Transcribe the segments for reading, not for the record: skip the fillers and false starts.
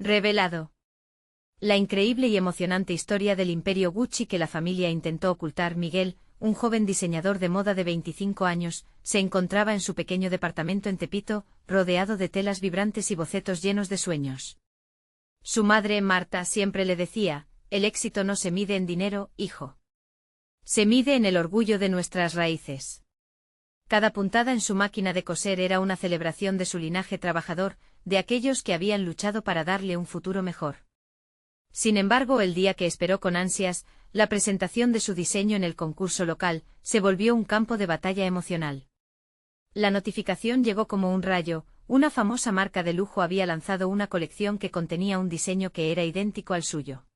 Revelado. La increíble y emocionante historia del imperio Gucci que la familia intentó ocultar. Miguel, un joven diseñador de moda de 25 años, se encontraba en su pequeño departamento en Tepito, rodeado de telas vibrantes y bocetos llenos de sueños. Su madre, Marta, siempre le decía: el éxito no se mide en dinero, hijo. Se mide en el orgullo de nuestras raíces. Cada puntada en su máquina de coser era una celebración de su linaje trabajador, de aquellos que habían luchado para darle un futuro mejor. Sin embargo, el día que esperó con ansias, la presentación de su diseño en el concurso local, se volvió un campo de batalla emocional. La notificación llegó como un rayo. Una famosa marca de lujo había lanzado una colección que contenía un diseño que era idéntico al suyo.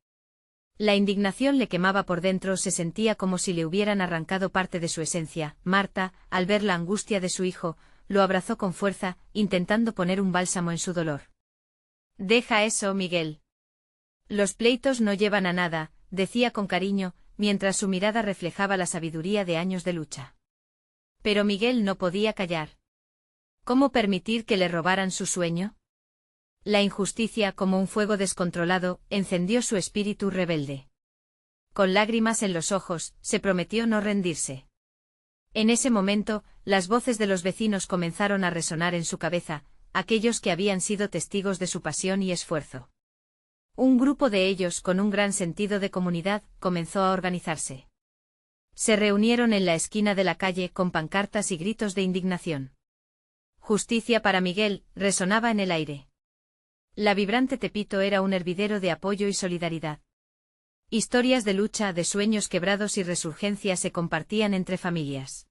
La indignación le quemaba por dentro, se sentía como si le hubieran arrancado parte de su esencia. Marta, al ver la angustia de su hijo, lo abrazó con fuerza, intentando poner un bálsamo en su dolor. «Deja eso, Miguel. Los pleitos no llevan a nada», decía con cariño, mientras su mirada reflejaba la sabiduría de años de lucha. Pero Miguel no podía callar. ¿Cómo permitir que le robaran su sueño? La injusticia, como un fuego descontrolado, encendió su espíritu rebelde. Con lágrimas en los ojos, se prometió no rendirse. En ese momento, las voces de los vecinos comenzaron a resonar en su cabeza, aquellos que habían sido testigos de su pasión y esfuerzo. Un grupo de ellos, con un gran sentido de comunidad, comenzó a organizarse. Se reunieron en la esquina de la calle con pancartas y gritos de indignación. «Justicia para Miguel», resonaba en el aire. La vibrante Tepito era un hervidero de apoyo y solidaridad. Historias de lucha, de sueños quebrados y resurgencia se compartían entre familias.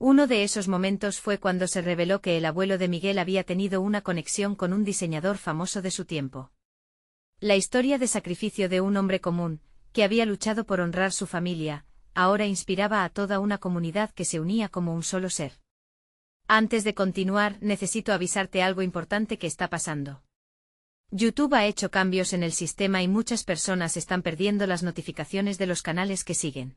Uno de esos momentos fue cuando se reveló que el abuelo de Miguel había tenido una conexión con un diseñador famoso de su tiempo. La historia de sacrificio de un hombre común, que había luchado por honrar su familia, ahora inspiraba a toda una comunidad que se unía como un solo ser. Antes de continuar, necesito avisarte algo importante que está pasando. YouTube ha hecho cambios en el sistema y muchas personas están perdiendo las notificaciones de los canales que siguen.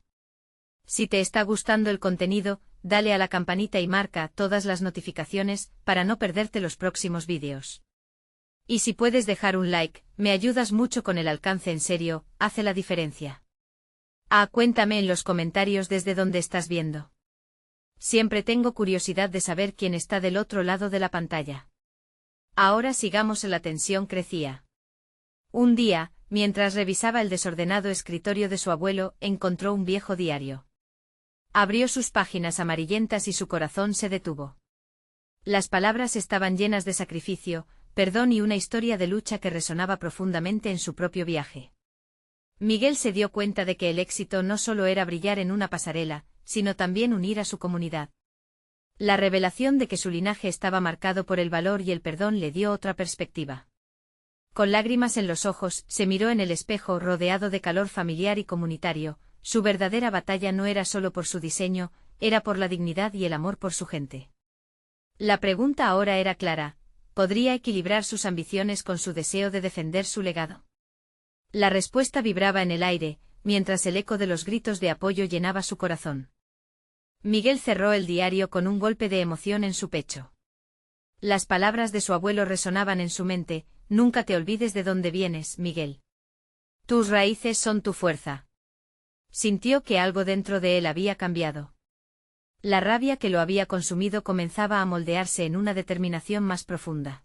Si te está gustando el contenido, dale a la campanita y marca todas las notificaciones para no perderte los próximos vídeos. Y si puedes dejar un like, me ayudas mucho con el alcance, en serio, hace la diferencia. Cuéntame en los comentarios desde dónde estás viendo. Siempre tengo curiosidad de saber quién está del otro lado de la pantalla. Ahora sigamos. La tensión crecía. Un día, mientras revisaba el desordenado escritorio de su abuelo, encontró un viejo diario. Abrió sus páginas amarillentas y su corazón se detuvo. Las palabras estaban llenas de sacrificio, perdón y una historia de lucha que resonaba profundamente en su propio viaje. Miguel se dio cuenta de que el éxito no solo era brillar en una pasarela, sino también unir a su comunidad. La revelación de que su linaje estaba marcado por el valor y el perdón le dio otra perspectiva. Con lágrimas en los ojos, se miró en el espejo rodeado de calor familiar y comunitario. Su verdadera batalla no era solo por su diseño, era por la dignidad y el amor por su gente. La pregunta ahora era clara: ¿podría equilibrar sus ambiciones con su deseo de defender su legado? La respuesta vibraba en el aire, mientras el eco de los gritos de apoyo llenaba su corazón. Miguel cerró el diario con un golpe de emoción en su pecho. Las palabras de su abuelo resonaban en su mente: nunca te olvides de dónde vienes, Miguel. Tus raíces son tu fuerza. Sintió que algo dentro de él había cambiado. La rabia que lo había consumido comenzaba a moldearse en una determinación más profunda.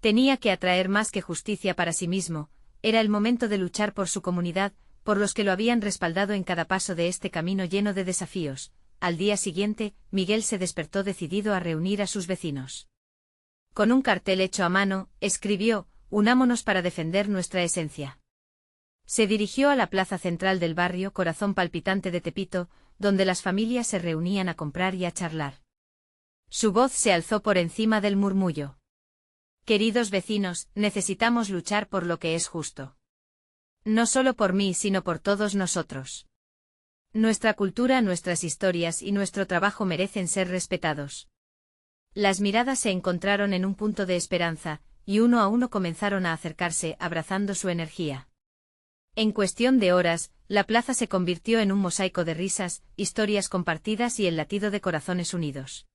Tenía que atraer más que justicia para sí mismo, era el momento de luchar por su comunidad, por los que lo habían respaldado en cada paso de este camino lleno de desafíos. Al día siguiente, Miguel se despertó decidido a reunir a sus vecinos. Con un cartel hecho a mano, escribió: «Unámonos para defender nuestra esencia». Se dirigió a la plaza central del barrio, corazón palpitante de Tepito, donde las familias se reunían a comprar y a charlar. Su voz se alzó por encima del murmullo. «Queridos vecinos, necesitamos luchar por lo que es justo. No solo por mí, sino por todos nosotros. Nuestra cultura, nuestras historias y nuestro trabajo merecen ser respetados». Las miradas se encontraron en un punto de esperanza, y uno a uno comenzaron a acercarse, abrazando su energía. En cuestión de horas, la plaza se convirtió en un mosaico de risas, historias compartidas y el latido de corazones unidos.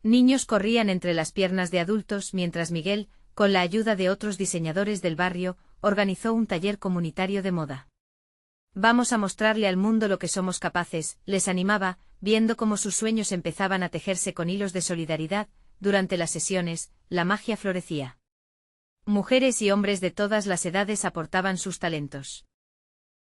Niños corrían entre las piernas de adultos mientras Miguel, con la ayuda de otros diseñadores del barrio, organizó un taller comunitario de moda. Vamos a mostrarle al mundo lo que somos capaces, les animaba, viendo cómo sus sueños empezaban a tejerse con hilos de solidaridad. Durante las sesiones, la magia florecía. Mujeres y hombres de todas las edades aportaban sus talentos.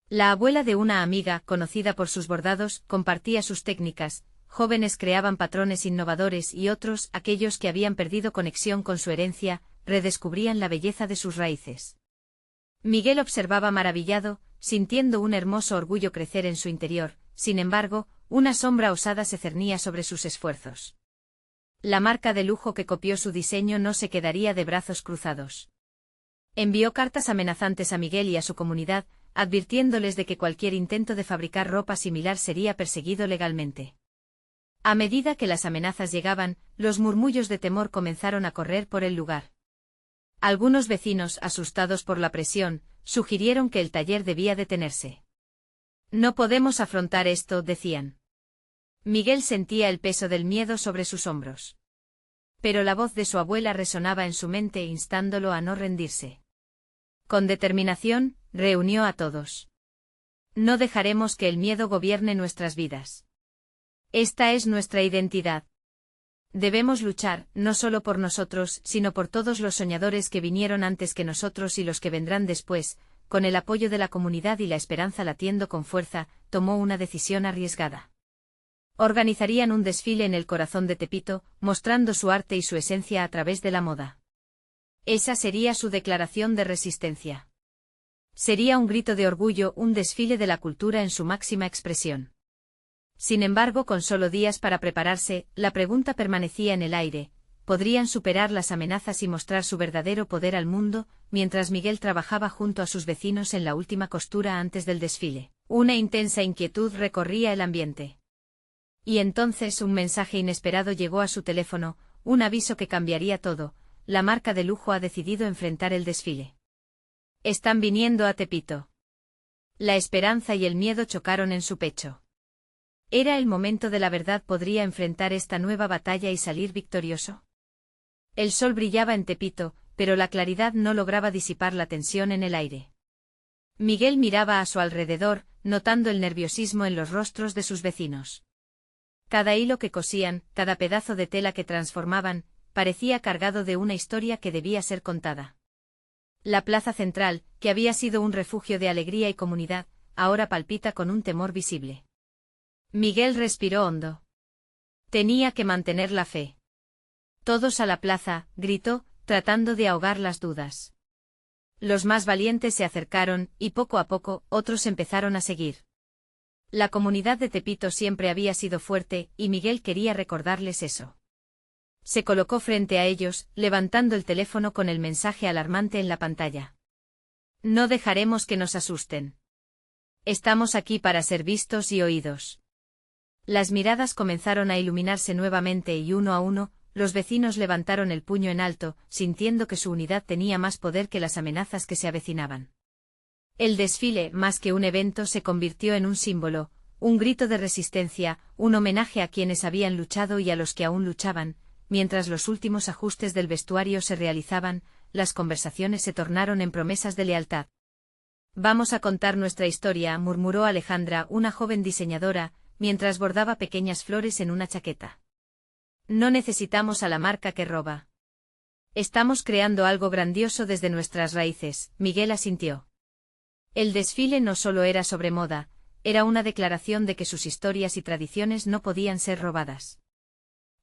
La abuela de una amiga, conocida por sus bordados, compartía sus técnicas. Jóvenes creaban patrones innovadores y otros, aquellos que habían perdido conexión con su herencia, redescubrían la belleza de sus raíces. Miguel observaba maravillado, sintiendo un hermoso orgullo crecer en su interior. Sin embargo, una sombra osada se cernía sobre sus esfuerzos. La marca de lujo que copió su diseño no se quedaría de brazos cruzados. Envió cartas amenazantes a Miguel y a su comunidad, advirtiéndoles de que cualquier intento de fabricar ropa similar sería perseguido legalmente. A medida que las amenazas llegaban, los murmullos de temor comenzaron a correr por el lugar. Algunos vecinos, asustados por la presión, sugirieron que el taller debía detenerse. No podemos afrontar esto, decían. Miguel sentía el peso del miedo sobre sus hombros. Pero la voz de su abuela resonaba en su mente instándolo a no rendirse. Con determinación, reunió a todos. No dejaremos que el miedo gobierne nuestras vidas. Esta es nuestra identidad. Debemos luchar, no solo por nosotros, sino por todos los soñadores que vinieron antes que nosotros y los que vendrán después. Con el apoyo de la comunidad y la esperanza latiendo con fuerza, tomó una decisión arriesgada. Organizarían un desfile en el corazón de Tepito, mostrando su arte y su esencia a través de la moda. Esa sería su declaración de resistencia. Sería un grito de orgullo, un desfile de la cultura en su máxima expresión. Sin embargo, con solo días para prepararse, la pregunta permanecía en el aire: ¿podrían superar las amenazas y mostrar su verdadero poder al mundo? Mientras Miguel trabajaba junto a sus vecinos en la última costura antes del desfile, una intensa inquietud recorría el ambiente. Y entonces un mensaje inesperado llegó a su teléfono, un aviso que cambiaría todo: la marca de lujo ha decidido enfrentar el desfile. Están viniendo a Tepito. La esperanza y el miedo chocaron en su pecho. ¿Era el momento de la verdad? ¿Podría enfrentar esta nueva batalla y salir victorioso? El sol brillaba en Tepito, pero la claridad no lograba disipar la tensión en el aire. Miguel miraba a su alrededor, notando el nerviosismo en los rostros de sus vecinos. Cada hilo que cosían, cada pedazo de tela que transformaban, parecía cargado de una historia que debía ser contada. La plaza central, que había sido un refugio de alegría y comunidad, ahora palpita con un temor visible. Miguel respiró hondo. Tenía que mantener la fe. Todos a la plaza, gritó, tratando de ahogar las dudas. Los más valientes se acercaron, y poco a poco, otros empezaron a seguir. La comunidad de Tepito siempre había sido fuerte, y Miguel quería recordarles eso. Se colocó frente a ellos, levantando el teléfono con el mensaje alarmante en la pantalla. No dejaremos que nos asusten. Estamos aquí para ser vistos y oídos. Las miradas comenzaron a iluminarse nuevamente y uno a uno, los vecinos levantaron el puño en alto, sintiendo que su unidad tenía más poder que las amenazas que se avecinaban. El desfile, más que un evento, se convirtió en un símbolo, un grito de resistencia, un homenaje a quienes habían luchado y a los que aún luchaban. Mientras los últimos ajustes del vestuario se realizaban, las conversaciones se tornaron en promesas de lealtad. Vamos a contar nuestra historia, murmuró Alejandra, una joven diseñadora, mientras bordaba pequeñas flores en una chaqueta. No necesitamos a la marca que roba. Estamos creando algo grandioso desde nuestras raíces, Miguel asintió. El desfile no solo era sobre moda, era una declaración de que sus historias y tradiciones no podían ser robadas.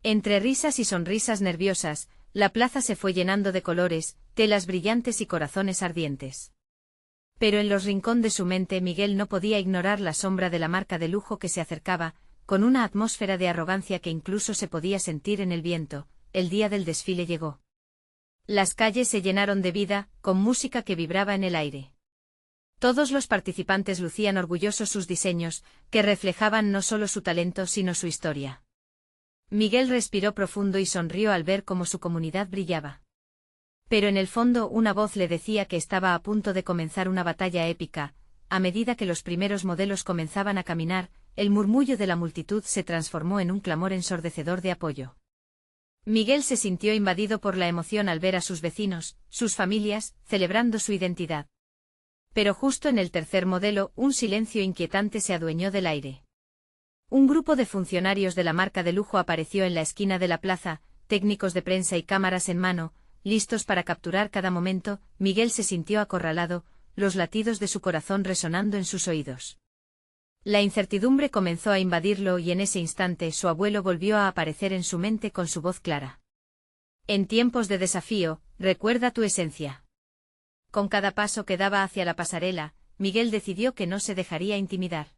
Entre risas y sonrisas nerviosas, la plaza se fue llenando de colores, telas brillantes y corazones ardientes. Pero en los rincones de su mente Miguel no podía ignorar la sombra de la marca de lujo que se acercaba, con una atmósfera de arrogancia que incluso se podía sentir en el viento. El día del desfile llegó. Las calles se llenaron de vida, con música que vibraba en el aire. Todos los participantes lucían orgullosos sus diseños, que reflejaban no solo su talento sino su historia. Miguel respiró profundo y sonrió al ver cómo su comunidad brillaba. Pero en el fondo una voz le decía que estaba a punto de comenzar una batalla épica. A medida que los primeros modelos comenzaban a caminar, el murmullo de la multitud se transformó en un clamor ensordecedor de apoyo. Miguel se sintió invadido por la emoción al ver a sus vecinos, sus familias, celebrando su identidad. Pero justo en el tercer modelo, un silencio inquietante se adueñó del aire. Un grupo de funcionarios de la marca de lujo apareció en la esquina de la plaza, técnicos de prensa y cámaras en mano, listos para capturar cada momento. Miguel se sintió acorralado, los latidos de su corazón resonando en sus oídos. La incertidumbre comenzó a invadirlo y en ese instante su abuelo volvió a aparecer en su mente con su voz clara. En tiempos de desafío, recuerda tu esencia. Con cada paso que daba hacia la pasarela, Miguel decidió que no se dejaría intimidar.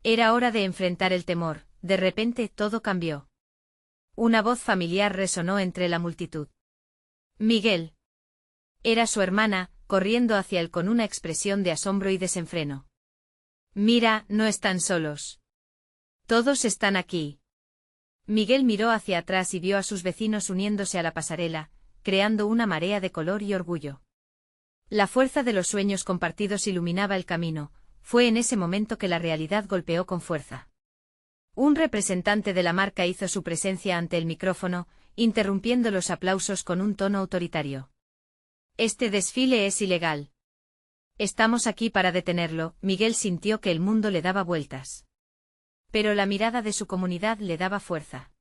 Era hora de enfrentar el temor. De repente todo cambió. Una voz familiar resonó entre la multitud. Miguel. Era su hermana, corriendo hacia él con una expresión de asombro y desenfreno. Mira, no están solos. Todos están aquí. Miguel miró hacia atrás y vio a sus vecinos uniéndose a la pasarela, creando una marea de color y orgullo. La fuerza de los sueños compartidos iluminaba el camino. Fue en ese momento que la realidad golpeó con fuerza. Un representante de la marca hizo su presencia ante el micrófono, interrumpiendo los aplausos con un tono autoritario. Este desfile es ilegal. Estamos aquí para detenerlo. Miguel sintió que el mundo le daba vueltas. Pero la mirada de su comunidad le daba fuerza.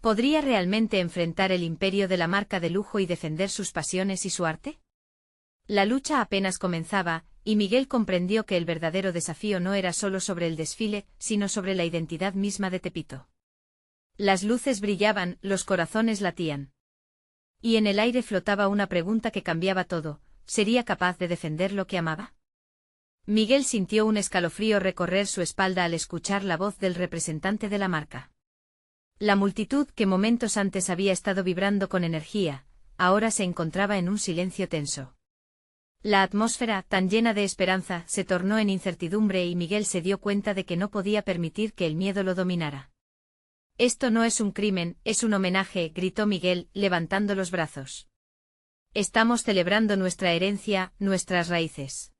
¿Podría realmente enfrentar el imperio de la marca de lujo y defender sus pasiones y su arte? La lucha apenas comenzaba, y Miguel comprendió que el verdadero desafío no era solo sobre el desfile, sino sobre la identidad misma de Tepito. Las luces brillaban, los corazones latían. Y en el aire flotaba una pregunta que cambiaba todo: ¿sería capaz de defender lo que amaba? Miguel sintió un escalofrío recorrer su espalda al escuchar la voz del representante de la marca. La multitud, que momentos antes había estado vibrando con energía, ahora se encontraba en un silencio tenso. La atmósfera, tan llena de esperanza, se tornó en incertidumbre y Miguel se dio cuenta de que no podía permitir que el miedo lo dominara. Esto no es un crimen, es un homenaje, gritó Miguel, levantando los brazos. Estamos celebrando nuestra herencia, nuestras raíces.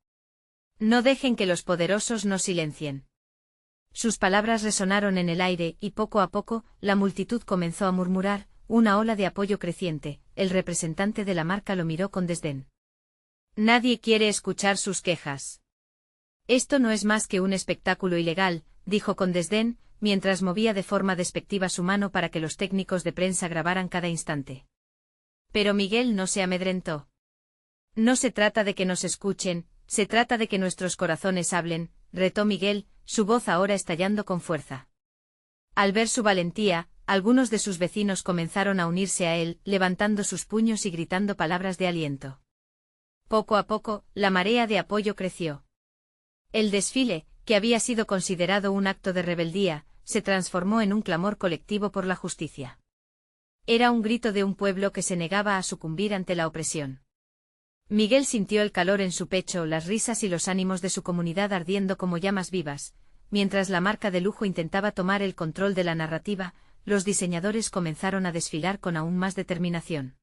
No dejen que los poderosos nos silencien. Sus palabras resonaron en el aire y poco a poco, la multitud comenzó a murmurar, una ola de apoyo creciente. El representante de la marca lo miró con desdén. Nadie quiere escuchar sus quejas. Esto no es más que un espectáculo ilegal, dijo con desdén, mientras movía de forma despectiva su mano para que los técnicos de prensa grabaran cada instante. Pero Miguel no se amedrentó. No se trata de que nos escuchen, se trata de que nuestros corazones hablen, retó Miguel, su voz ahora estallando con fuerza. Al ver su valentía, algunos de sus vecinos comenzaron a unirse a él, levantando sus puños y gritando palabras de aliento. Poco a poco, la marea de apoyo creció. El desfile, que había sido considerado un acto de rebeldía, se transformó en un clamor colectivo por la justicia. Era un grito de un pueblo que se negaba a sucumbir ante la opresión. Miguel sintió el calor en su pecho, las risas y los ánimos de su comunidad ardiendo como llamas vivas. Mientras la marca de lujo intentaba tomar el control de la narrativa, los diseñadores comenzaron a desfilar con aún más determinación.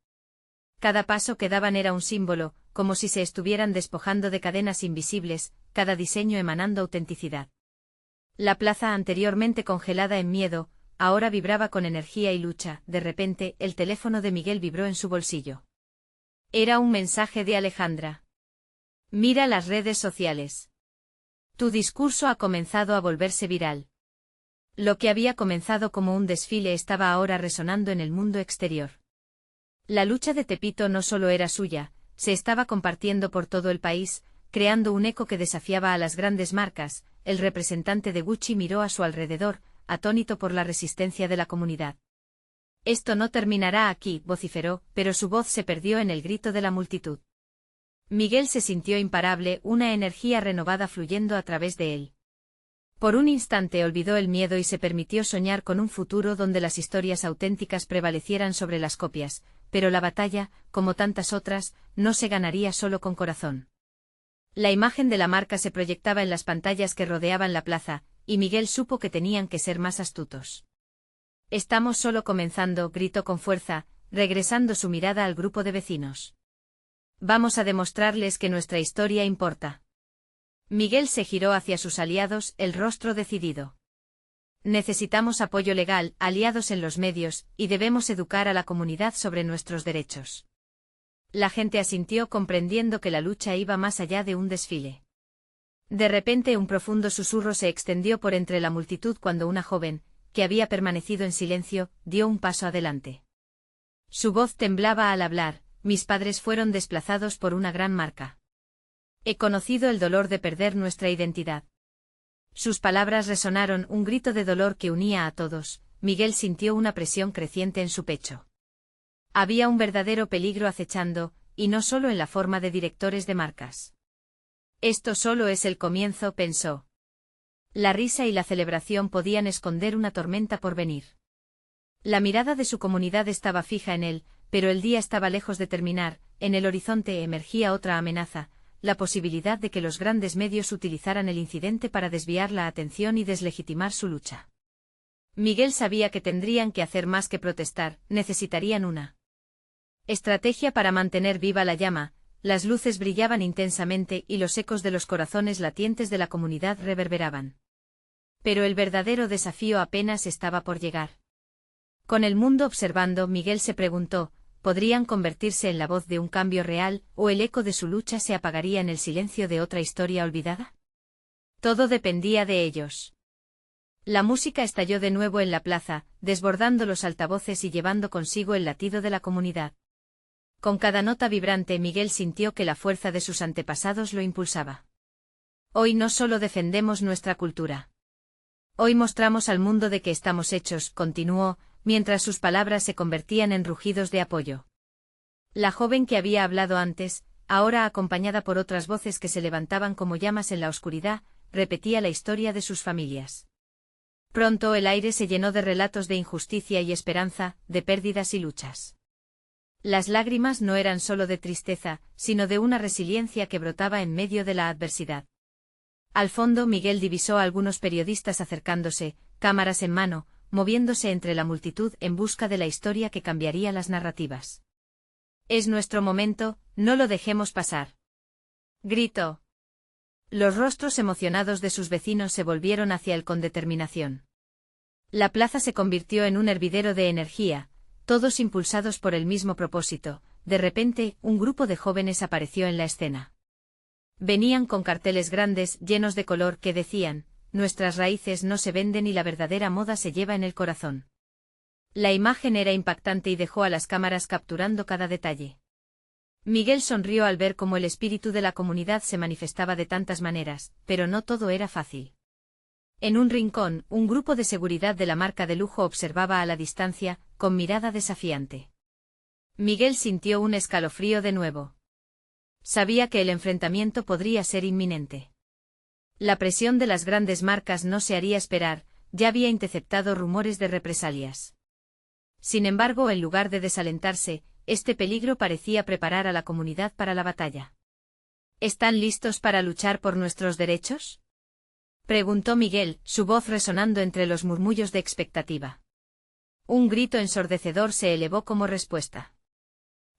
Cada paso que daban era un símbolo, como si se estuvieran despojando de cadenas invisibles, cada diseño emanando autenticidad. La plaza, anteriormente congelada en miedo, ahora vibraba con energía y lucha. De repente, el teléfono de Miguel vibró en su bolsillo. Era un mensaje de Alejandra. Mira las redes sociales. Tu discurso ha comenzado a volverse viral. Lo que había comenzado como un desfile estaba ahora resonando en el mundo exterior. La lucha de Tepito no solo era suya, se estaba compartiendo por todo el país, creando un eco que desafiaba a las grandes marcas. El representante de Gucci miró a su alrededor, atónito por la resistencia de la comunidad. Esto no terminará aquí, vociferó, pero su voz se perdió en el grito de la multitud. Miguel se sintió imparable, una energía renovada fluyendo a través de él. Por un instante olvidó el miedo y se permitió soñar con un futuro donde las historias auténticas prevalecieran sobre las copias, pero la batalla, como tantas otras, no se ganaría solo con corazón. La imagen de la marca se proyectaba en las pantallas que rodeaban la plaza, y Miguel supo que tenían que ser más astutos. Estamos solo comenzando, gritó con fuerza, regresando su mirada al grupo de vecinos. Vamos a demostrarles que nuestra historia importa. Miguel se giró hacia sus aliados, el rostro decidido. Necesitamos apoyo legal, aliados en los medios, y debemos educar a la comunidad sobre nuestros derechos. La gente asintió comprendiendo que la lucha iba más allá de un desfile. De repente un profundo susurro se extendió por entre la multitud cuando una joven, que había permanecido en silencio, dio un paso adelante. Su voz temblaba al hablar: mis padres fueron desplazados por una gran marca. He conocido el dolor de perder nuestra identidad. Sus palabras resonaron, un grito de dolor que unía a todos. Miguel sintió una presión creciente en su pecho. Había un verdadero peligro acechando, y no solo en la forma de directores de marcas. Esto solo es el comienzo, pensó. La risa y la celebración podían esconder una tormenta por venir. La mirada de su comunidad estaba fija en él, pero el día estaba lejos de terminar. En el horizonte emergía otra amenaza: la posibilidad de que los grandes medios utilizaran el incidente para desviar la atención y deslegitimar su lucha. Miguel sabía que tendrían que hacer más que protestar, necesitarían una estrategia para mantener viva la llama. Las luces brillaban intensamente y los ecos de los corazones latientes de la comunidad reverberaban. Pero el verdadero desafío apenas estaba por llegar. Con el mundo observando, Miguel se preguntó: ¿podrían convertirse en la voz de un cambio real, o el eco de su lucha se apagaría en el silencio de otra historia olvidada? Todo dependía de ellos. La música estalló de nuevo en la plaza, desbordando los altavoces y llevando consigo el latido de la comunidad. Con cada nota vibrante, Miguel sintió que la fuerza de sus antepasados lo impulsaba. Hoy no solo defendemos nuestra cultura. Hoy mostramos al mundo de qué estamos hechos, continuó, mientras sus palabras se convertían en rugidos de apoyo. La joven que había hablado antes, ahora acompañada por otras voces que se levantaban como llamas en la oscuridad, repetía la historia de sus familias. Pronto el aire se llenó de relatos de injusticia y esperanza, de pérdidas y luchas. Las lágrimas no eran solo de tristeza, sino de una resiliencia que brotaba en medio de la adversidad. Al fondo Miguel divisó a algunos periodistas acercándose, cámaras en mano, moviéndose entre la multitud en busca de la historia que cambiaría las narrativas. Es nuestro momento, no lo dejemos pasar. Gritó. Los rostros emocionados de sus vecinos se volvieron hacia él con determinación. La plaza se convirtió en un hervidero de energía, todos impulsados por el mismo propósito. De repente, un grupo de jóvenes apareció en la escena. Venían con carteles grandes, llenos de color, que decían: nuestras raíces no se venden y la verdadera moda se lleva en el corazón. La imagen era impactante y dejó a las cámaras capturando cada detalle. Miguel sonrió al ver cómo el espíritu de la comunidad se manifestaba de tantas maneras, pero no todo era fácil. En un rincón, un grupo de seguridad de la marca de lujo observaba a la distancia, con mirada desafiante. Miguel sintió un escalofrío de nuevo. Sabía que el enfrentamiento podría ser inminente. La presión de las grandes marcas no se haría esperar, ya había interceptado rumores de represalias. Sin embargo, en lugar de desalentarse, este peligro parecía preparar a la comunidad para la batalla. ¿Están listos para luchar por nuestros derechos?, preguntó Miguel, su voz resonando entre los murmullos de expectativa. Un grito ensordecedor se elevó como respuesta.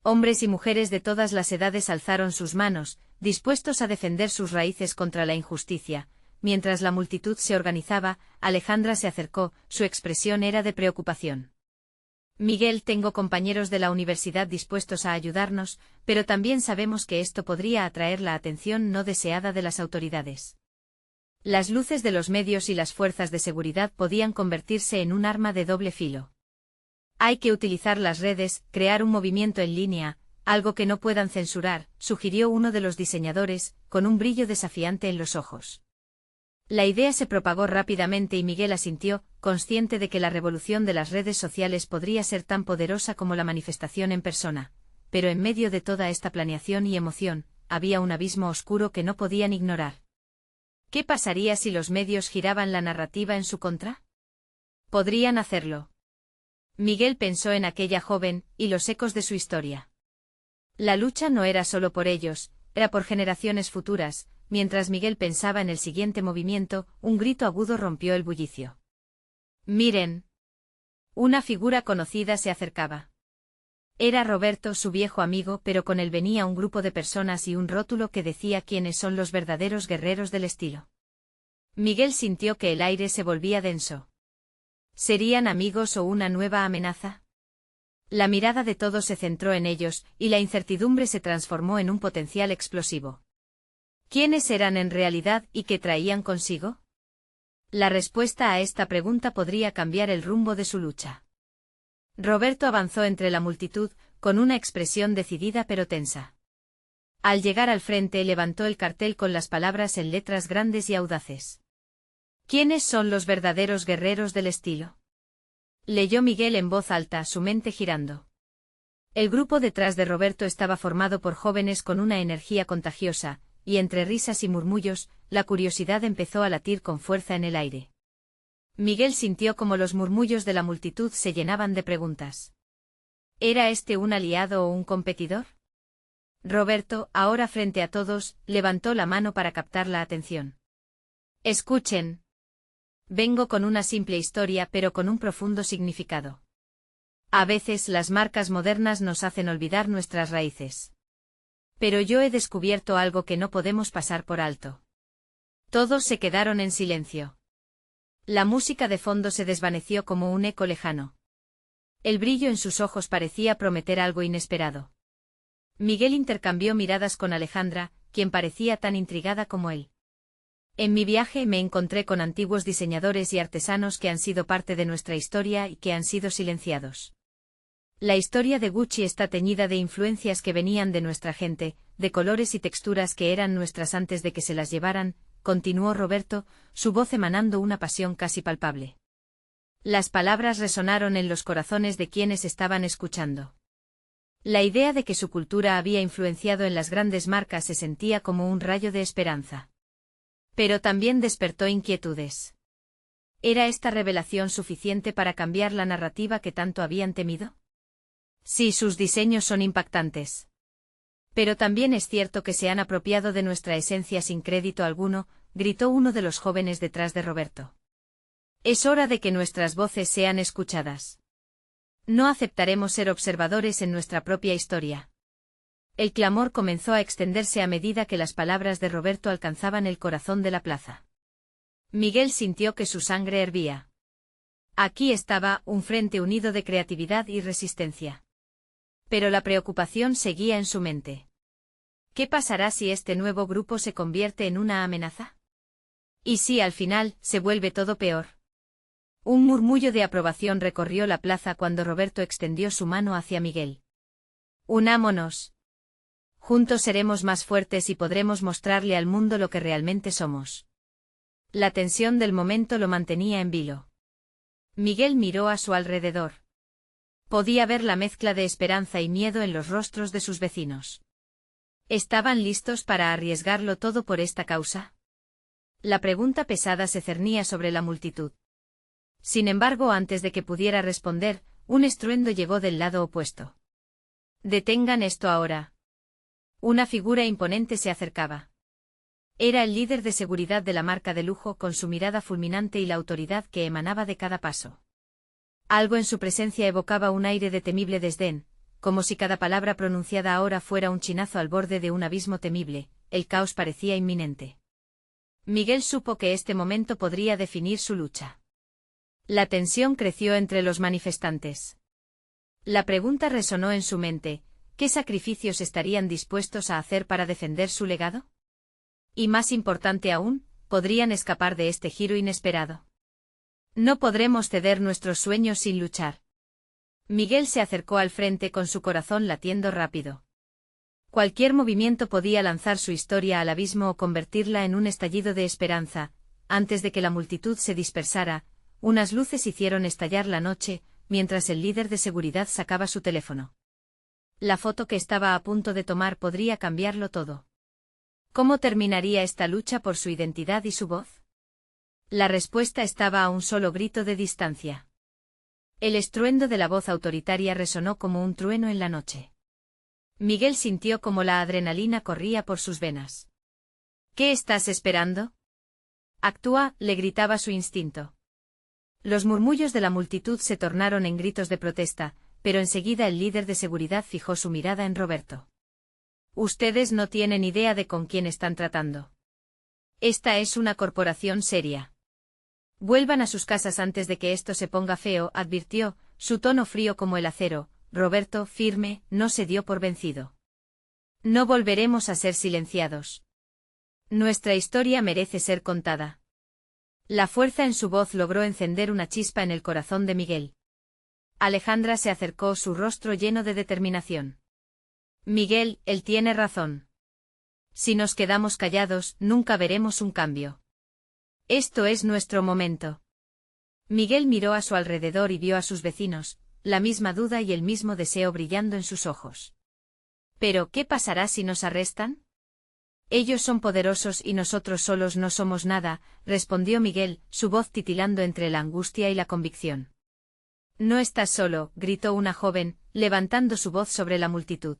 Hombres y mujeres de todas las edades alzaron sus manos, dispuestos a defender sus raíces contra la injusticia. Mientras la multitud se organizaba, Alejandra se acercó, su expresión era de preocupación. Miguel, tengo compañeros de la universidad dispuestos a ayudarnos, pero también sabemos que esto podría atraer la atención no deseada de las autoridades. Las luces de los medios y las fuerzas de seguridad podían convertirse en un arma de doble filo. Hay que utilizar las redes, crear un movimiento en línea, algo que no puedan censurar, sugirió uno de los diseñadores, con un brillo desafiante en los ojos. La idea se propagó rápidamente y Miguel asintió, consciente de que la revolución de las redes sociales podría ser tan poderosa como la manifestación en persona. Pero en medio de toda esta planeación y emoción, había un abismo oscuro que no podían ignorar. ¿Qué pasaría si los medios giraban la narrativa en su contra? Podrían hacerlo. Miguel pensó en aquella joven, y los ecos de su historia. La lucha no era solo por ellos, era por generaciones futuras. Mientras Miguel pensaba en el siguiente movimiento, un grito agudo rompió el bullicio. ¡Miren! Una figura conocida se acercaba. Era Roberto, su viejo amigo, pero con él venía un grupo de personas y un rótulo que decía quiénes son los verdaderos guerreros del estilo. Miguel sintió que el aire se volvía denso. ¿Serían amigos o una nueva amenaza? La mirada de todos se centró en ellos, y la incertidumbre se transformó en un potencial explosivo. ¿Quiénes eran en realidad y qué traían consigo? La respuesta a esta pregunta podría cambiar el rumbo de su lucha. Roberto avanzó entre la multitud, con una expresión decidida pero tensa. Al llegar al frente levantó el cartel con las palabras en letras grandes y audaces. ¿Quiénes son los verdaderos guerreros del estilo? Leyó Miguel en voz alta, su mente girando. El grupo detrás de Roberto estaba formado por jóvenes con una energía contagiosa, y entre risas y murmullos, la curiosidad empezó a latir con fuerza en el aire. Miguel sintió como los murmullos de la multitud se llenaban de preguntas. ¿Era este un aliado o un competidor? Roberto, ahora frente a todos, levantó la mano para captar la atención. Escuchen. Vengo con una simple historia pero con un profundo significado. A veces las marcas modernas nos hacen olvidar nuestras raíces. Pero yo he descubierto algo que no podemos pasar por alto. Todos se quedaron en silencio. La música de fondo se desvaneció como un eco lejano. El brillo en sus ojos parecía prometer algo inesperado. Miguel intercambió miradas con Alejandra, quien parecía tan intrigada como él. En mi viaje me encontré con antiguos diseñadores y artesanos que han sido parte de nuestra historia y que han sido silenciados. La historia de Gucci está teñida de influencias que venían de nuestra gente, de colores y texturas que eran nuestras antes de que se las llevaran, continuó Roberto, su voz emanando una pasión casi palpable. Las palabras resonaron en los corazones de quienes estaban escuchando. La idea de que su cultura había influenciado en las grandes marcas se sentía como un rayo de esperanza. Pero también despertó inquietudes. ¿Era esta revelación suficiente para cambiar la narrativa que tanto habían temido? Sí, sus diseños son impactantes. Pero también es cierto que se han apropiado de nuestra esencia sin crédito alguno, gritó uno de los jóvenes detrás de Roberto. Es hora de que nuestras voces sean escuchadas. No aceptaremos ser observadores en nuestra propia historia. El clamor comenzó a extenderse a medida que las palabras de Roberto alcanzaban el corazón de la plaza. Miguel sintió que su sangre hervía. Aquí estaba un frente unido de creatividad y resistencia. Pero la preocupación seguía en su mente. ¿Qué pasará si este nuevo grupo se convierte en una amenaza? ¿Y si al final se vuelve todo peor? Un murmullo de aprobación recorrió la plaza cuando Roberto extendió su mano hacia Miguel. Unámonos. Juntos seremos más fuertes y podremos mostrarle al mundo lo que realmente somos. La tensión del momento lo mantenía en vilo. Miguel miró a su alrededor. Podía ver la mezcla de esperanza y miedo en los rostros de sus vecinos. ¿Estaban listos para arriesgarlo todo por esta causa? La pregunta pesada se cernía sobre la multitud. Sin embargo, antes de que pudiera responder, un estruendo llegó del lado opuesto. «Detengan esto ahora». Una figura imponente se acercaba. Era el líder de seguridad de la marca de lujo con su mirada fulminante y la autoridad que emanaba de cada paso. Algo en su presencia evocaba un aire de temible desdén, como si cada palabra pronunciada ahora fuera un chinazo al borde de un abismo temible, el caos parecía inminente. Miguel supo que este momento podría definir su lucha. La tensión creció entre los manifestantes. La pregunta resonó en su mente: ¿qué sacrificios estarían dispuestos a hacer para defender su legado? Y más importante aún, ¿podrían escapar de este giro inesperado? No podremos ceder nuestros sueños sin luchar. Miguel se acercó al frente con su corazón latiendo rápido. Cualquier movimiento podía lanzar su historia al abismo o convertirla en un estallido de esperanza. Antes de que la multitud se dispersara, unas luces hicieron estallar la noche, mientras el líder de seguridad sacaba su teléfono. La foto que estaba a punto de tomar podría cambiarlo todo. ¿Cómo terminaría esta lucha por su identidad y su voz? La respuesta estaba a un solo grito de distancia. El estruendo de la voz autoritaria resonó como un trueno en la noche. Miguel sintió como la adrenalina corría por sus venas. ¿Qué estás esperando? Actúa, le gritaba su instinto. Los murmullos de la multitud se tornaron en gritos de protesta, pero enseguida el líder de seguridad fijó su mirada en Roberto. Ustedes no tienen idea de con quién están tratando. Esta es una corporación seria. Vuelvan a sus casas antes de que esto se ponga feo, advirtió, su tono frío como el acero. Roberto, firme, no se dio por vencido. No volveremos a ser silenciados. Nuestra historia merece ser contada. La fuerza en su voz logró encender una chispa en el corazón de Miguel. Alejandra se acercó, su rostro lleno de determinación. Miguel, él tiene razón. Si nos quedamos callados, nunca veremos un cambio. Esto es nuestro momento. Miguel miró a su alrededor y vio a sus vecinos, la misma duda y el mismo deseo brillando en sus ojos. ¿Pero qué pasará si nos arrestan? Ellos son poderosos y nosotros solos no somos nada, respondió Miguel, su voz titilando entre la angustia y la convicción. No estás solo, gritó una joven, levantando su voz sobre la multitud.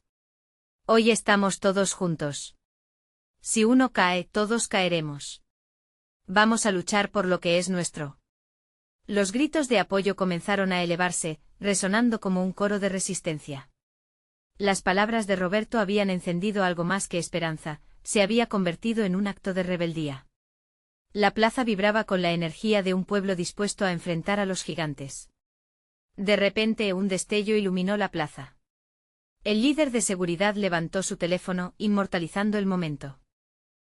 Hoy estamos todos juntos. Si uno cae, todos caeremos. Vamos a luchar por lo que es nuestro. Los gritos de apoyo comenzaron a elevarse, resonando como un coro de resistencia. Las palabras de Roberto habían encendido algo más que esperanza, se había convertido en un acto de rebeldía. La plaza vibraba con la energía de un pueblo dispuesto a enfrentar a los gigantes. De repente un destello iluminó la plaza. El líder de seguridad levantó su teléfono, inmortalizando el momento.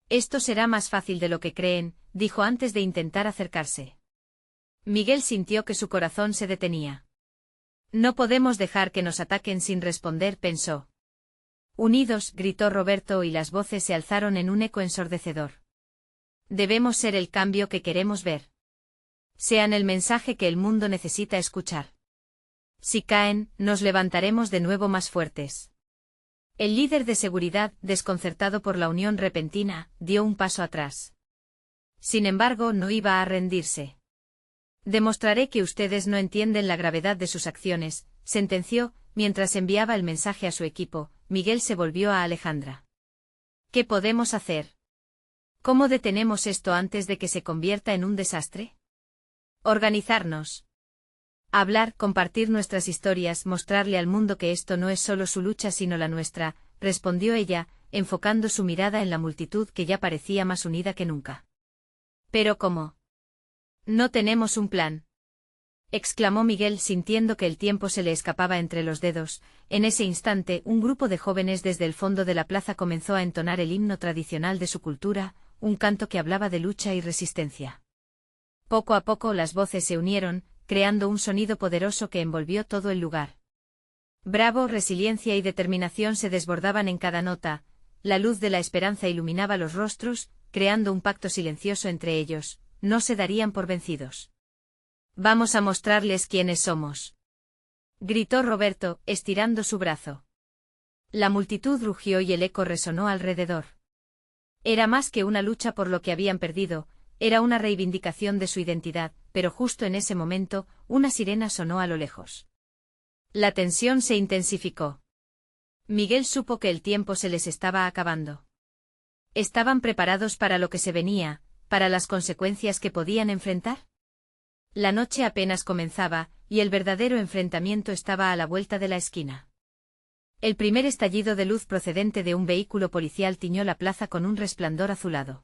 Esto será más fácil de lo que creen, dijo antes de intentar acercarse. Miguel sintió que su corazón se detenía. No podemos dejar que nos ataquen sin responder, pensó. Unidos, gritó Roberto y las voces se alzaron en un eco ensordecedor. Debemos ser el cambio que queremos ver. Sean el mensaje que el mundo necesita escuchar. Si caen, nos levantaremos de nuevo más fuertes. El líder de seguridad, desconcertado por la unión repentina, dio un paso atrás. Sin embargo, no iba a rendirse. Demostraré que ustedes no entienden la gravedad de sus acciones, sentenció, mientras enviaba el mensaje a su equipo. Miguel se volvió a Alejandra. ¿Qué podemos hacer? ¿Cómo detenemos esto antes de que se convierta en un desastre? Organizarnos. Hablar, compartir nuestras historias, mostrarle al mundo que esto no es solo su lucha sino la nuestra, respondió ella, enfocando su mirada en la multitud que ya parecía más unida que nunca. ¿Pero cómo? No tenemos un plan. Exclamó Miguel sintiendo que el tiempo se le escapaba entre los dedos. En ese instante, un grupo de jóvenes desde el fondo de la plaza comenzó a entonar el himno tradicional de su cultura, un canto que hablaba de lucha y resistencia. Poco a poco las voces se unieron, creando un sonido poderoso que envolvió todo el lugar. Bravo, resiliencia y determinación se desbordaban en cada nota, la luz de la esperanza iluminaba los rostros, creando un pacto silencioso entre ellos, no se darían por vencidos. Vamos a mostrarles quiénes somos. Gritó Roberto, estirando su brazo. La multitud rugió y el eco resonó alrededor. Era más que una lucha por lo que habían perdido, era una reivindicación de su identidad, pero justo en ese momento, una sirena sonó a lo lejos. La tensión se intensificó. Miguel supo que el tiempo se les estaba acabando. ¿Estaban preparados para lo que se venía, para las consecuencias que podían enfrentar? La noche apenas comenzaba, y el verdadero enfrentamiento estaba a la vuelta de la esquina. El primer estallido de luz procedente de un vehículo policial tiñó la plaza con un resplandor azulado.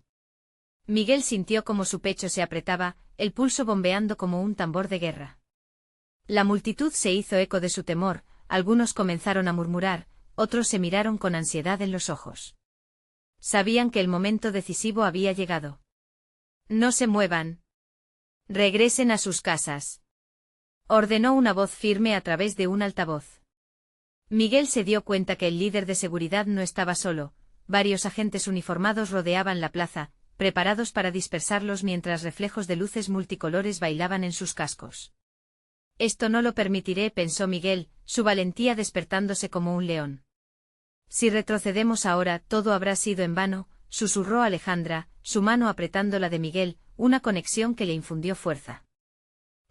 Miguel sintió como su pecho se apretaba, el pulso bombeando como un tambor de guerra. La multitud se hizo eco de su temor, algunos comenzaron a murmurar, otros se miraron con ansiedad en los ojos. Sabían que el momento decisivo había llegado. No se muevan. Regresen a sus casas. Ordenó una voz firme a través de un altavoz. Miguel se dio cuenta que el líder de seguridad no estaba solo, varios agentes uniformados rodeaban la plaza, preparados para dispersarlos mientras reflejos de luces multicolores bailaban en sus cascos. Esto no lo permitiré, pensó Miguel, su valentía despertándose como un león. Si retrocedemos ahora, todo habrá sido en vano, susurró Alejandra, su mano apretando la de Miguel, una conexión que le infundió fuerza.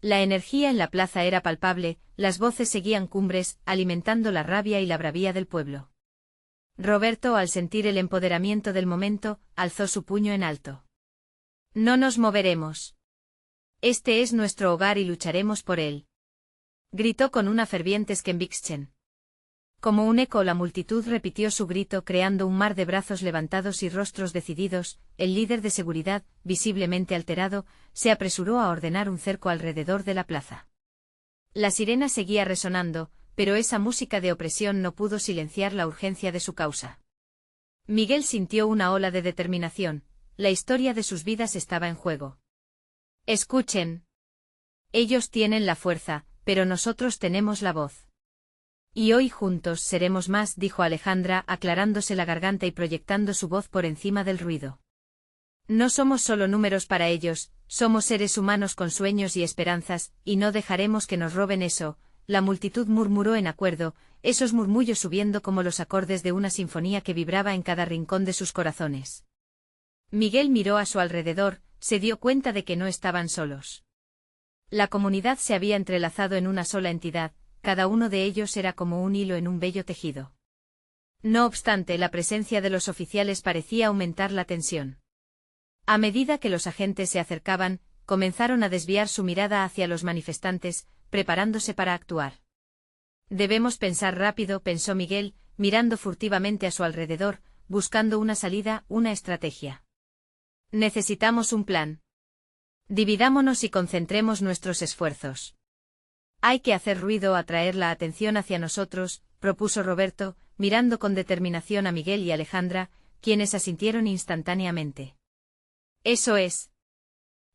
La energía en la plaza era palpable, las voces seguían cumbres, alimentando la rabia y la bravía del pueblo. Roberto, al sentir el empoderamiento del momento, alzó su puño en alto. No nos moveremos. Este es nuestro hogar y lucharemos por él. Gritó con una ferviente Skembixchen. Como un eco, la multitud repitió su grito, creando un mar de brazos levantados y rostros decididos. El líder de seguridad, visiblemente alterado, se apresuró a ordenar un cerco alrededor de la plaza. La sirena seguía resonando, pero esa música de opresión no pudo silenciar la urgencia de su causa. Miguel sintió una ola de determinación. La historia de sus vidas estaba en juego. Escuchen. Ellos tienen la fuerza, pero nosotros tenemos la voz. Y hoy juntos seremos más, dijo Alejandra, aclarándose la garganta y proyectando su voz por encima del ruido. No somos solo números para ellos, somos seres humanos con sueños y esperanzas, y no dejaremos que nos roben eso. La multitud murmuró en acuerdo, esos murmullos subiendo como los acordes de una sinfonía que vibraba en cada rincón de sus corazones. Miguel miró a su alrededor, se dio cuenta de que no estaban solos. La comunidad se había entrelazado en una sola entidad, cada uno de ellos era como un hilo en un bello tejido. No obstante, la presencia de los oficiales parecía aumentar la tensión. A medida que los agentes se acercaban, comenzaron a desviar su mirada hacia los manifestantes, preparándose para actuar. Debemos pensar rápido, pensó Miguel, mirando furtivamente a su alrededor, buscando una salida, una estrategia. Necesitamos un plan. Dividámonos y concentremos nuestros esfuerzos. Hay que hacer ruido, atraer la atención hacia nosotros, propuso Roberto, mirando con determinación a Miguel y Alejandra, quienes asintieron instantáneamente. Eso es.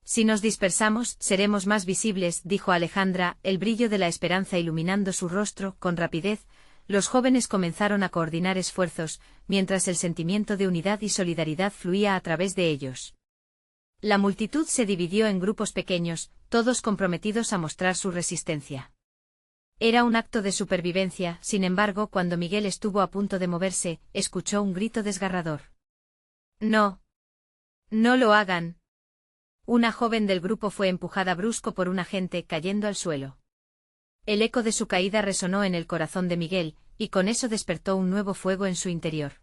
Si nos dispersamos, seremos más visibles, dijo Alejandra, el brillo de la esperanza iluminando su rostro. Con rapidez, los jóvenes comenzaron a coordinar esfuerzos, mientras el sentimiento de unidad y solidaridad fluía a través de ellos. La multitud se dividió en grupos pequeños, todos comprometidos a mostrar su resistencia. Era un acto de supervivencia, sin embargo, cuando Miguel estuvo a punto de moverse, escuchó un grito desgarrador. No. No lo hagan. Una joven del grupo fue empujada brusco por un agente, cayendo al suelo. El eco de su caída resonó en el corazón de Miguel, y con eso despertó un nuevo fuego en su interior.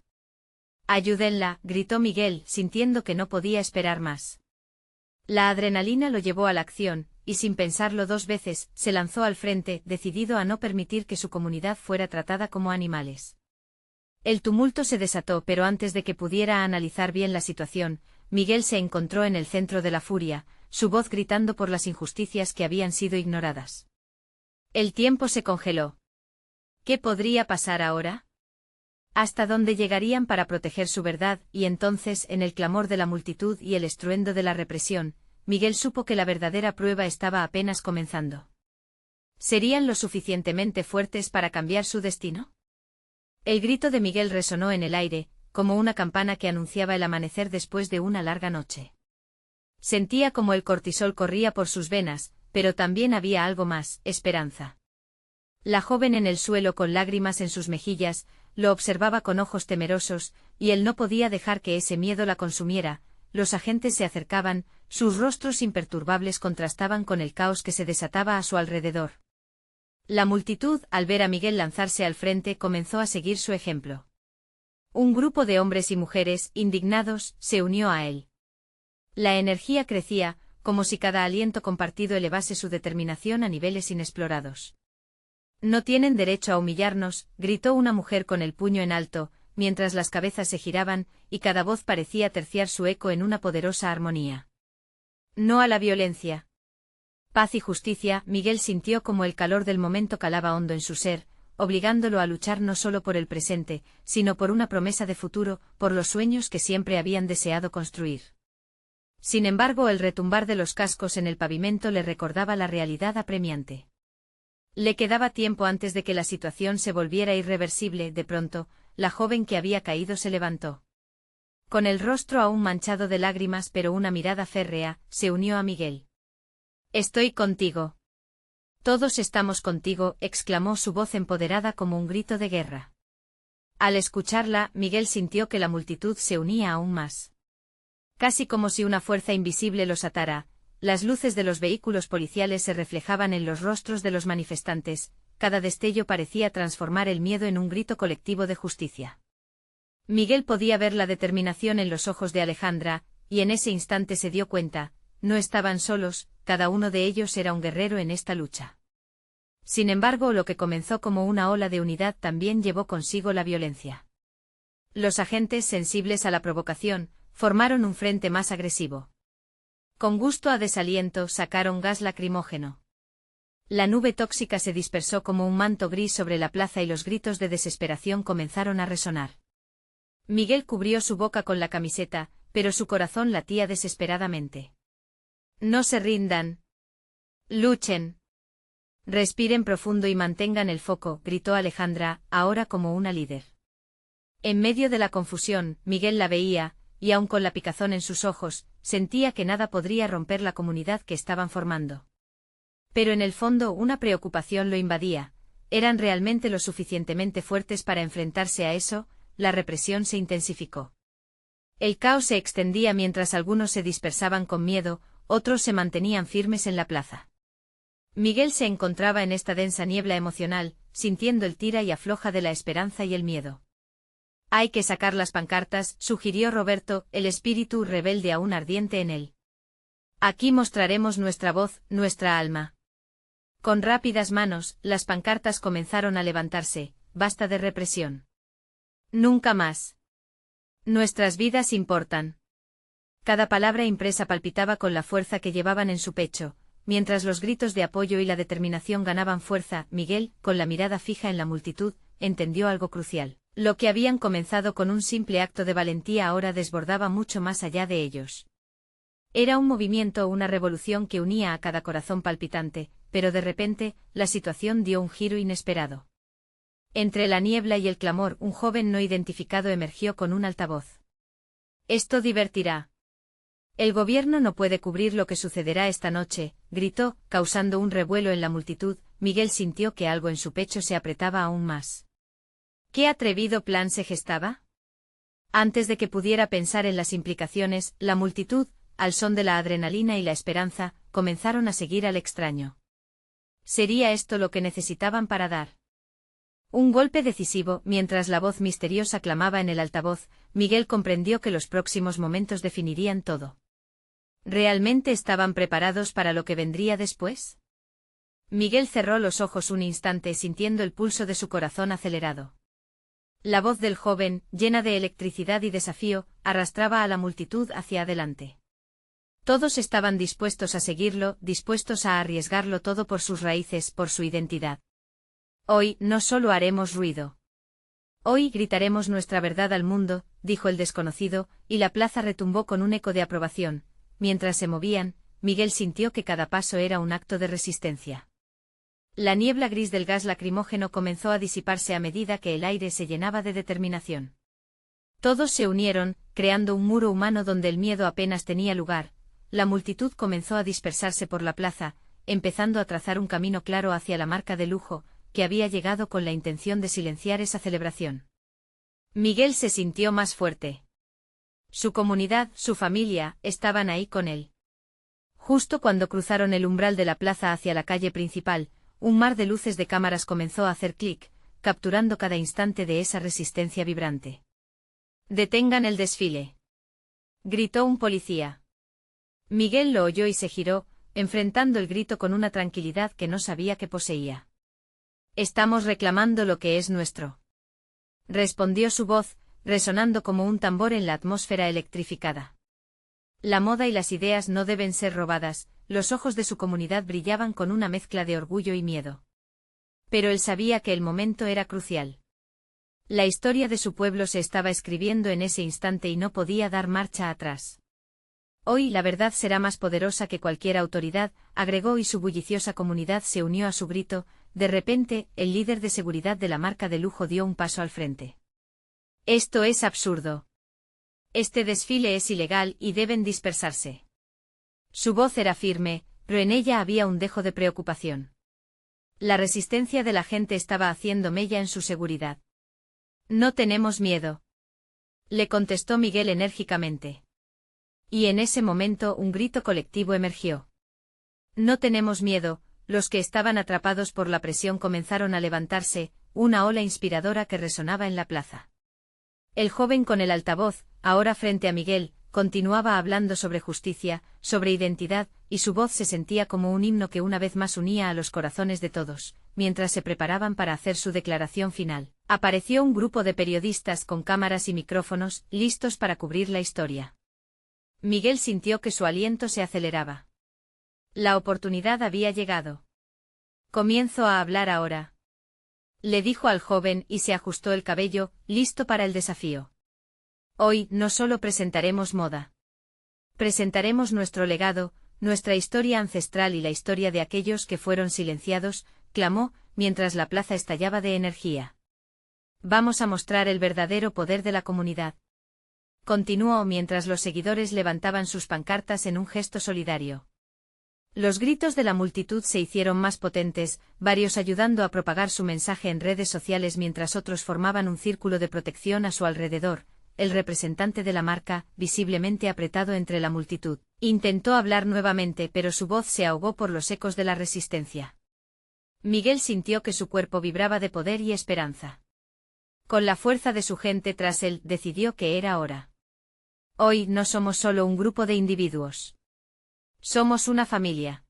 Ayúdenla, gritó Miguel, sintiendo que no podía esperar más. La adrenalina lo llevó a la acción, y sin pensarlo dos veces, se lanzó al frente, decidido a no permitir que su comunidad fuera tratada como animales. El tumulto se desató, pero antes de que pudiera analizar bien la situación, Miguel se encontró en el centro de la furia, su voz gritando por las injusticias que habían sido ignoradas. El tiempo se congeló. ¿Qué podría pasar ahora? ¿Hasta dónde llegarían para proteger su verdad? Y entonces, en el clamor de la multitud y el estruendo de la represión, Miguel supo que la verdadera prueba estaba apenas comenzando. ¿Serían lo suficientemente fuertes para cambiar su destino? El grito de Miguel resonó en el aire, como una campana que anunciaba el amanecer después de una larga noche. Sentía como el cortisol corría por sus venas, pero también había algo más, esperanza. La joven en el suelo con lágrimas en sus mejillas, lo observaba con ojos temerosos, y él no podía dejar que ese miedo la consumiera. Los agentes se acercaban, sus rostros imperturbables contrastaban con el caos que se desataba a su alrededor. La multitud, al ver a Miguel lanzarse al frente, comenzó a seguir su ejemplo. Un grupo de hombres y mujeres, indignados, se unió a él. La energía crecía, como si cada aliento compartido elevase su determinación a niveles inexplorados. No tienen derecho a humillarnos, gritó una mujer con el puño en alto, mientras las cabezas se giraban, y cada voz parecía terciar su eco en una poderosa armonía. No a la violencia. Paz y justicia. Miguel sintió como el calor del momento calaba hondo en su ser, obligándolo a luchar no solo por el presente, sino por una promesa de futuro, por los sueños que siempre habían deseado construir. Sin embargo, el retumbar de los cascos en el pavimento le recordaba la realidad apremiante. Le quedaba tiempo antes de que la situación se volviera irreversible. De pronto, la joven que había caído se levantó. Con el rostro aún manchado de lágrimas pero una mirada férrea, se unió a Miguel. «Estoy contigo. Todos estamos contigo», exclamó su voz empoderada como un grito de guerra. Al escucharla, Miguel sintió que la multitud se unía aún más. Casi como si una fuerza invisible los atara. Las luces de los vehículos policiales se reflejaban en los rostros de los manifestantes, cada destello parecía transformar el miedo en un grito colectivo de justicia. Miguel podía ver la determinación en los ojos de Alejandra, y en ese instante se dio cuenta, no estaban solos, cada uno de ellos era un guerrero en esta lucha. Sin embargo, lo que comenzó como una ola de unidad también llevó consigo la violencia. Los agentes sensibles a la provocación formaron un frente más agresivo. Con gusto a desaliento sacaron gas lacrimógeno. La nube tóxica se dispersó como un manto gris sobre la plaza y los gritos de desesperación comenzaron a resonar. Miguel cubrió su boca con la camiseta, pero su corazón latía desesperadamente. No se rindan. Luchen. Respiren profundo y mantengan el foco, gritó Alejandra, ahora como una líder. En medio de la confusión, Miguel la veía, y aun con la picazón en sus ojos, sentía que nada podría romper la comunidad que estaban formando. Pero en el fondo una preocupación lo invadía. ¿Eran realmente lo suficientemente fuertes para enfrentarse a eso? La represión se intensificó. El caos se extendía mientras algunos se dispersaban con miedo, otros se mantenían firmes en la plaza. Miguel se encontraba en esta densa niebla emocional, sintiendo el tira y afloja de la esperanza y el miedo. Hay que sacar las pancartas, sugirió Roberto, el espíritu rebelde aún ardiente en él. Aquí mostraremos nuestra voz, nuestra alma. Con rápidas manos, las pancartas comenzaron a levantarse, basta de represión. Nunca más. Nuestras vidas importan. Cada palabra impresa palpitaba con la fuerza que llevaban en su pecho, mientras los gritos de apoyo y la determinación ganaban fuerza. Miguel, con la mirada fija en la multitud, entendió algo crucial. Lo que habían comenzado con un simple acto de valentía ahora desbordaba mucho más allá de ellos. Era un movimiento o una revolución que unía a cada corazón palpitante, pero de repente, la situación dio un giro inesperado. Entre la niebla y el clamor, un joven no identificado emergió con un altavoz. Esto divertirá. El gobierno no puede cubrir lo que sucederá esta noche, gritó, causando un revuelo en la multitud. Miguel sintió que algo en su pecho se apretaba aún más. ¿Qué atrevido plan se gestaba? Antes de que pudiera pensar en las implicaciones, la multitud, al son de la adrenalina y la esperanza, comenzaron a seguir al extraño. ¿Sería esto lo que necesitaban para dar un golpe decisivo? Mientras la voz misteriosa clamaba en el altavoz, Miguel comprendió que los próximos momentos definirían todo. ¿Realmente estaban preparados para lo que vendría después? Miguel cerró los ojos un instante sintiendo el pulso de su corazón acelerado. La voz del joven, llena de electricidad y desafío, arrastraba a la multitud hacia adelante. Todos estaban dispuestos a seguirlo, dispuestos a arriesgarlo todo por sus raíces, por su identidad. Hoy no solo haremos ruido. Hoy gritaremos nuestra verdad al mundo, dijo el desconocido, y la plaza retumbó con un eco de aprobación. Mientras se movían, Miguel sintió que cada paso era un acto de resistencia. La niebla gris del gas lacrimógeno comenzó a disiparse a medida que el aire se llenaba de determinación. Todos se unieron, creando un muro humano donde el miedo apenas tenía lugar. La multitud comenzó a dispersarse por la plaza, empezando a trazar un camino claro hacia la marca de lujo, que había llegado con la intención de silenciar esa celebración. Miguel se sintió más fuerte. Su comunidad, su familia, estaban ahí con él. Justo cuando cruzaron el umbral de la plaza hacia la calle principal, un mar de luces de cámaras comenzó a hacer clic, capturando cada instante de esa resistencia vibrante. «Detengan el desfile», gritó un policía. Miguel lo oyó y se giró, enfrentando el grito con una tranquilidad que no sabía que poseía. «Estamos reclamando lo que es nuestro», respondió su voz, resonando como un tambor en la atmósfera electrificada. La moda y las ideas no deben ser robadas. Los ojos de su comunidad brillaban con una mezcla de orgullo y miedo. Pero él sabía que el momento era crucial. La historia de su pueblo se estaba escribiendo en ese instante y no podía dar marcha atrás. Hoy la verdad será más poderosa que cualquier autoridad, agregó, y su bulliciosa comunidad se unió a su grito. De repente, el líder de seguridad de la marca de lujo dio un paso al frente. «Esto es absurdo. Este desfile es ilegal y deben dispersarse». Su voz era firme, pero en ella había un dejo de preocupación. La resistencia de la gente estaba haciendo mella en su seguridad. «No tenemos miedo», le contestó Miguel enérgicamente. Y en ese momento un grito colectivo emergió. «No tenemos miedo». Los que estaban atrapados por la presión comenzaron a levantarse, una ola inspiradora que resonaba en la plaza. El joven con el altavoz, ahora frente a Miguel, continuaba hablando sobre justicia, sobre identidad, y su voz se sentía como un himno que una vez más unía a los corazones de todos. Mientras se preparaban para hacer su declaración final, apareció un grupo de periodistas con cámaras y micrófonos, listos para cubrir la historia. Miguel sintió que su aliento se aceleraba. La oportunidad había llegado. Comienzo a hablar ahora, le dijo al joven y se ajustó el cabello, listo para el desafío. Hoy no solo presentaremos moda. Presentaremos nuestro legado, nuestra historia ancestral y la historia de aquellos que fueron silenciados, clamó, mientras la plaza estallaba de energía. Vamos a mostrar el verdadero poder de la comunidad. Continuó mientras los seguidores levantaban sus pancartas en un gesto solidario. Los gritos de la multitud se hicieron más potentes, varios ayudando a propagar su mensaje en redes sociales mientras otros formaban un círculo de protección a su alrededor. El representante de la marca, visiblemente apretado entre la multitud, intentó hablar nuevamente pero su voz se ahogó por los ecos de la resistencia. Miguel sintió que su cuerpo vibraba de poder y esperanza. Con la fuerza de su gente tras él, decidió que era hora. Hoy no somos solo un grupo de individuos. Somos una familia.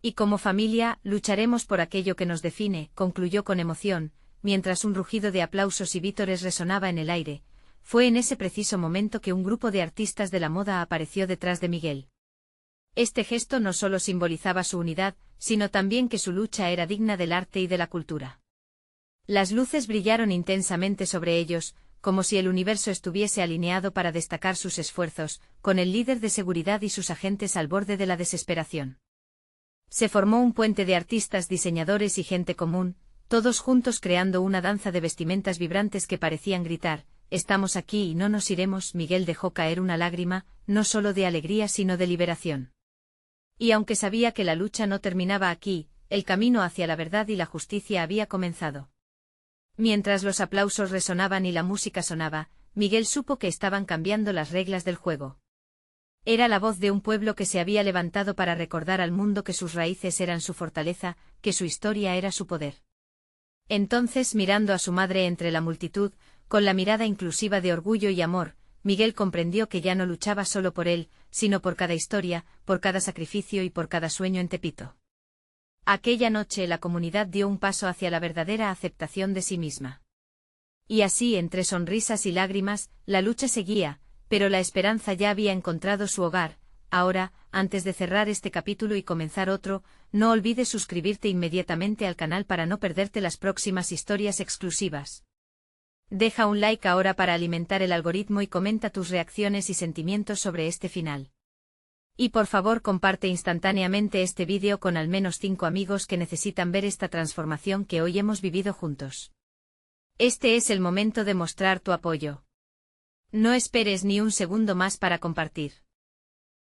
Y como familia, lucharemos por aquello que nos define, concluyó con emoción, mientras un rugido de aplausos y vítores resonaba en el aire. Fue en ese preciso momento que un grupo de artistas de la moda apareció detrás de Miguel. Este gesto no solo simbolizaba su unidad, sino también que su lucha era digna del arte y de la cultura. Las luces brillaron intensamente sobre ellos, como si el universo estuviese alineado para destacar sus esfuerzos, con el líder de seguridad y sus agentes al borde de la desesperación. Se formó un puente de artistas, diseñadores y gente común, todos juntos creando una danza de vestimentas vibrantes que parecían gritar: «Estamos aquí y no nos iremos». Miguel dejó caer una lágrima, no solo de alegría sino de liberación. Y aunque sabía que la lucha no terminaba aquí, el camino hacia la verdad y la justicia había comenzado. Mientras los aplausos resonaban y la música sonaba, Miguel supo que estaban cambiando las reglas del juego. Era la voz de un pueblo que se había levantado para recordar al mundo que sus raíces eran su fortaleza, que su historia era su poder. Entonces, mirando a su madre entre la multitud, con la mirada inclusiva de orgullo y amor, Miguel comprendió que ya no luchaba solo por él, sino por cada historia, por cada sacrificio y por cada sueño en Tepito. Aquella noche la comunidad dio un paso hacia la verdadera aceptación de sí misma. Y así, entre sonrisas y lágrimas, la lucha seguía, pero la esperanza ya había encontrado su hogar. Ahora, antes de cerrar este capítulo y comenzar otro, no olvides suscribirte inmediatamente al canal para no perderte las próximas historias exclusivas. Deja un like ahora para alimentar el algoritmo y comenta tus reacciones y sentimientos sobre este final. Y por favor comparte instantáneamente este vídeo con al menos 5 amigos que necesitan ver esta transformación que hoy hemos vivido juntos. Este es el momento de mostrar tu apoyo. No esperes ni un segundo más para compartir.